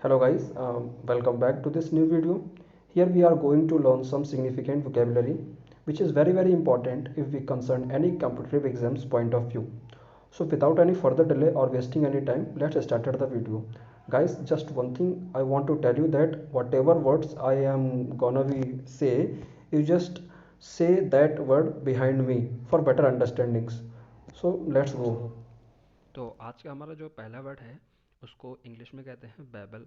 Hello guys, welcome back to this new video. Here we are going to learn some significant vocabulary which is very important if we concern any competitive exams point of view. So without any further delay or wasting any time, let's start the video. Guys, just one thing I want to tell you that whatever words I am gonna be say, you just say that word behind me for better understandings. So let's go. तो आज का हमारा जो पहला word है उसको English में कहते हैं बैबल,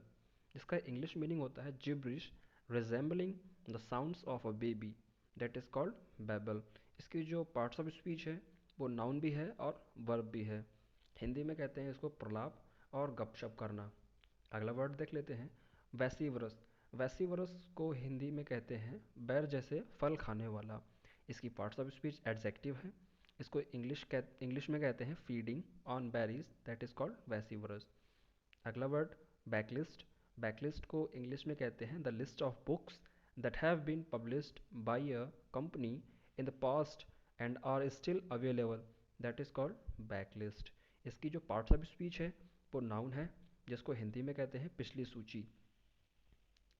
जिसका इंग्लिश मीनिंग होता है gibberish resembling the sounds of a baby, that is called babble. इसकी जो पार्ट्स ऑफ स्पीच है वो नाउन भी है और वर्ब भी है। हिंदी में कहते हैं इसको प्रलाप और गपशप करना। अगला वर्ड देख लेते हैं, वैसीवरस। वैसीवरस को हिंदी में कहते हैं बैर जैसे फल खाने वाला। इसकी पार्ट्स ऑफ स्पीच एडजेक्टिव है। इसको इंग्लिश में कहते हैं feeding on berries, that is called baccivorous. अगला वर्ड बैकलिस्ट। बैकलिस्ट को इंग्लिश में कहते हैं the list of books that have been published by a company in the past and are still available, that is called backlist. इसकी जो parts of speech है वो noun है, जिसको हिंदी में कहते हैं पिछली सूची।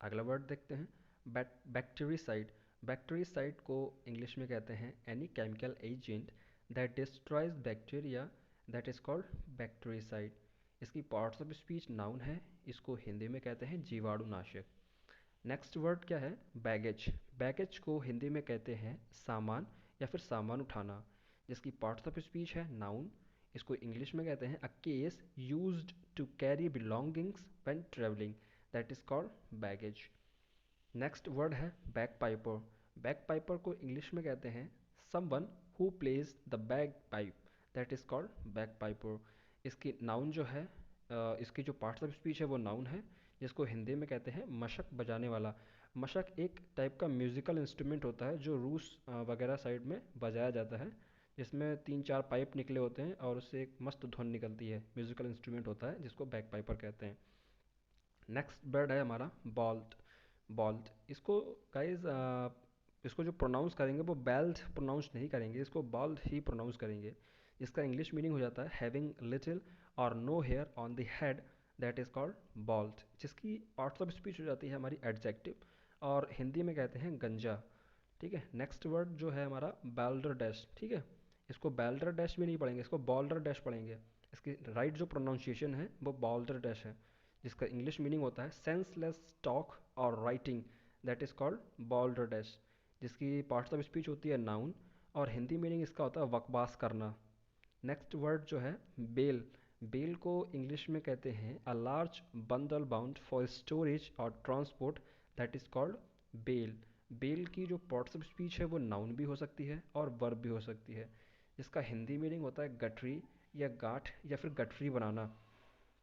अगला वर्ड देखते हैं, बैक्टीरिसाइड। बैक्टीरिसाइड को इंग्लिश में कहते हैं any chemical agent that destroys bacteria, that is called bactericide. इसकी पार्ट्स ऑफ स्पीच नाउन है, इसको हिंदी में कहते हैं जीवाणुनाशक। नेक्स्ट वर्ड क्या है, बैगेज। बैगेज को हिंदी में कहते हैं सामान या फिर सामान उठाना, जिसकी पार्ट्स ऑफ स्पीच है नाउन। इसको इंग्लिश में कहते हैं a case used to carry belongings when travelling, that is called baggage. Next word है बैक पाइपर। बैक पाइपर को इंग्लिश में कहते हैं someone who plays the bagpipe, that is called bagpiper. इसकी noun जो है इसकी जो पार्ट्स ऑफ स्पीच है वो नाउन है, जिसको हिंदी में कहते हैं मशक बजाने वाला। मशक एक टाइप का म्यूजिकल इंस्ट्रूमेंट होता है जो रूस वगैरह साइड में बजाया जाता है, जिसमें तीन चार पाइप निकले होते हैं और उससे एक मस्त धुन निकलती है। म्यूजिकल इंस्ट्रूमेंट होता है जिसको बैक पाइपर कहते हैं। नेक्स्ट वर्ड है हमारा बॉल्ट। बॉल्ट इसको गाइज इसको जो प्रोनाउंस करेंगे वो बैल्ट प्रोनाउंस नहीं करेंगे, इसको बॉल्ट ही प्रोनाउंस करेंगे। इसका इंग्लिश मीनिंग हो जाता है हैविंग लिटिल और no hair on the head, that is called bald. जिसकी पार्ट्स ऑफ स्पीच हो जाती है हमारी एडजेक्टिव और हिंदी में कहते हैं गंजा। ठीक है, नेक्स्ट वर्ड जो है हमारा बैल्डर डैश। ठीक है, इसको बैल्डर डैश भी नहीं पढ़ेंगे, इसको बॉल्डर डैश पढ़ेंगे। इसकी राइट जो प्रोनाउंसिएशन है वो बॉल्डर डैश है, जिसका इंग्लिश मीनिंग होता है सेंसलेस टॉक और writing, that is called balderdash. जिसकी पार्ट्स ऑफ स्पीच होती है नाउन और हिंदी मीनिंग इसका होता है बकवास करना। नेक्स्ट वर्ड जो है बेल। बेल को इंग्लिश में कहते हैं a large bundle bound for storage और transport, that is called bale. Bale की जो पार्ट्स ऑफ स्पीच है वो नाउन भी हो सकती है और वर्ब भी हो सकती है। इसका हिंदी मीनिंग होता है गठरी या गांठ या फिर गठरी बनाना।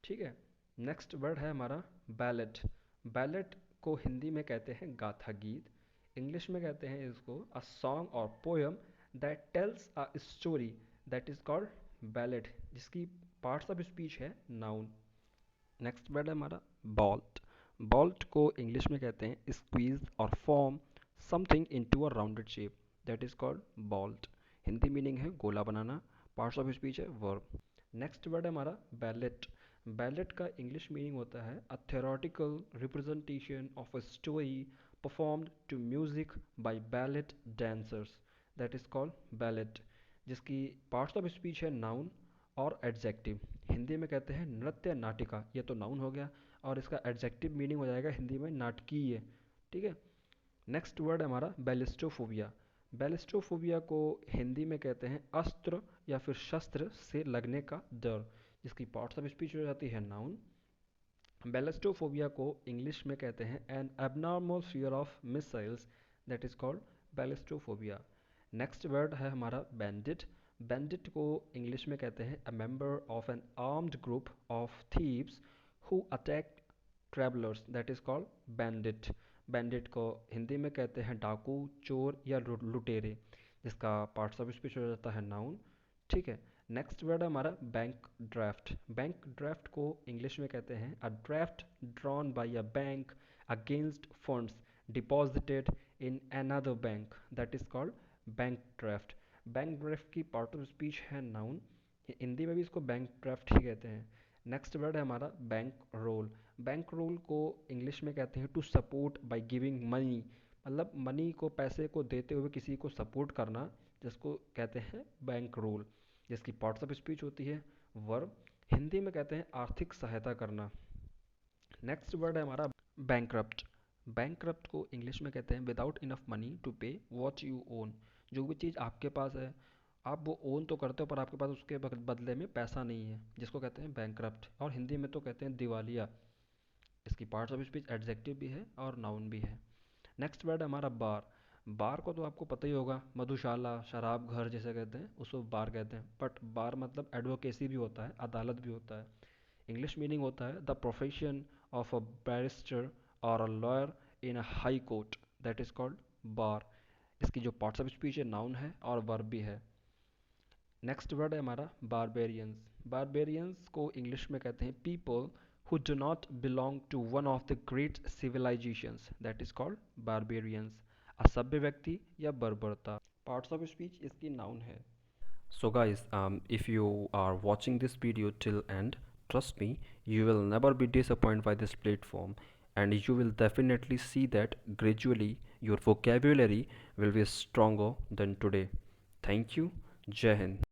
ठीक है, नेक्स्ट वर्ड है हमारा बैलेट। बैलेट को हिंदी में कहते हैं गाथा गीत। इंग्लिश में कहते हैं इसको अ सॉन्ग और poem that tells a story, that is called ballet. जिसकी पार्ट्स ऑफ स्पीच है नाउन। नेक्स्ट वर्ड है हमारा बॉल्ट। बॉल्ट को इंग्लिश में कहते हैं स्क्वीज और form something into a rounded shape, that is called ball. Hindi meaning है गोला बनाना, पार्ट्स ऑफ स्पीच है वर्ब। नेक्स्ट वर्ड है हमारा बैलेट। बैलेट का इंग्लिश मीनिंग होता है a theoretical representation of a story performed to music by ballet dancers, that is called ballet. जिसकी पार्ट्स ऑफ स्पीच है नाउन और एडजेक्टिव। हिंदी में कहते हैं नृत्य नाटिका, ये तो नाउन हो गया और इसका एडजेक्टिव मीनिंग हो जाएगा हिंदी में नाटकीय। ठीक है, नेक्स्ट वर्ड है हमारा बैलिस्टोफोबिया। बैलिस्टोफोबिया को हिंदी में कहते हैं अस्त्र या फिर शस्त्र से लगने का डर। जिसकी पार्ट्स ऑफ स्पीच हो जाती है नाउन। बैलिस्टोफोबिया को इंग्लिश में कहते हैं an abnormal fear of missiles, that is called ballistophobia. Next word है हमारा बैंडिट। बैंडिट को इंग्लिश में कहते हैं a member of an armed group of thieves who attack travellers, that is called bandit. Bandit को हिंदी में कहते हैं डाकू, चोर या लुटेरे। जिसका पार्ट्स ऑफ स्पीच हो जाता है नाउन। ठीक है, नेक्स्ट वर्ड है हमारा बैंक ड्राफ्ट। बैंक ड्राफ्ट को इंग्लिश में कहते हैं a draft drawn by a bank against funds deposited in another bank, that is called bank draft. Bank draft की पार्ट ऑफ स्पीच है नाउन। हिंदी में भी इसको बैंक ड्राफ्ट ही कहते हैं। नेक्स्ट वर्ड है हमारा बैंक रोल। बैंक रोल को इंग्लिश में कहते हैं to support by giving money, मतलब मनी को, पैसे को देते हुए किसी को सपोर्ट करना, जिसको कहते हैं बैंक रोल, जिसकी पार्ट्स ऑफ स्पीच होती है वर्ब। हिंदी में कहते हैं आर्थिक सहायता करना। नेक्स्ट वर्ड है हमारा बैंक्रप्ट। बैंक्रप्ट को इंग्लिश में कहते हैं विदाउट इनफ मनी टू पे वॉट यू ओन। जो भी चीज़ आपके पास है, आप वो ओन तो करते हो पर आपके पास उसके बदले में पैसा नहीं है, जिसको कहते हैं बैंक्रप्ट। और हिंदी में तो कहते हैं दिवालिया। इसकी पार्ट्स ऑफ स्पीच एडजेक्टिव भी है और नाउन भी है। नेक्स्ट वर्ड है हमारा बार। बार को तो आपको पता ही होगा, मधुशाला, शराब घर जिसे कहते हैं उसको बार कहते हैं। बट बार मतलब एडवोकेसी भी होता है, अदालत भी होता है। इंग्लिश मीनिंग होता है the profession of a barrister और a lawyer in a high court, that is called bar. इसकी जो पार्ट्स ऑफ स्पीच है नाउन है और वर्ब भी है। नेक्स्ट वर्ड है हमारा बारबेरियंस। बारबेरियंस को इंग्लिश में कहते हैं people who do not belong to one of the great civilizations, that is called barbarians। असभ्य व्यक्ति या बर्बरता। पार्ट्स ऑफ स्पीच इसकी नाउन है। So guys, if you are watching this video till end, trust me, you will never be disappointed by this platform, and you will definitely see that gradually your vocabulary will be stronger than today. Thank you. Jai Hind.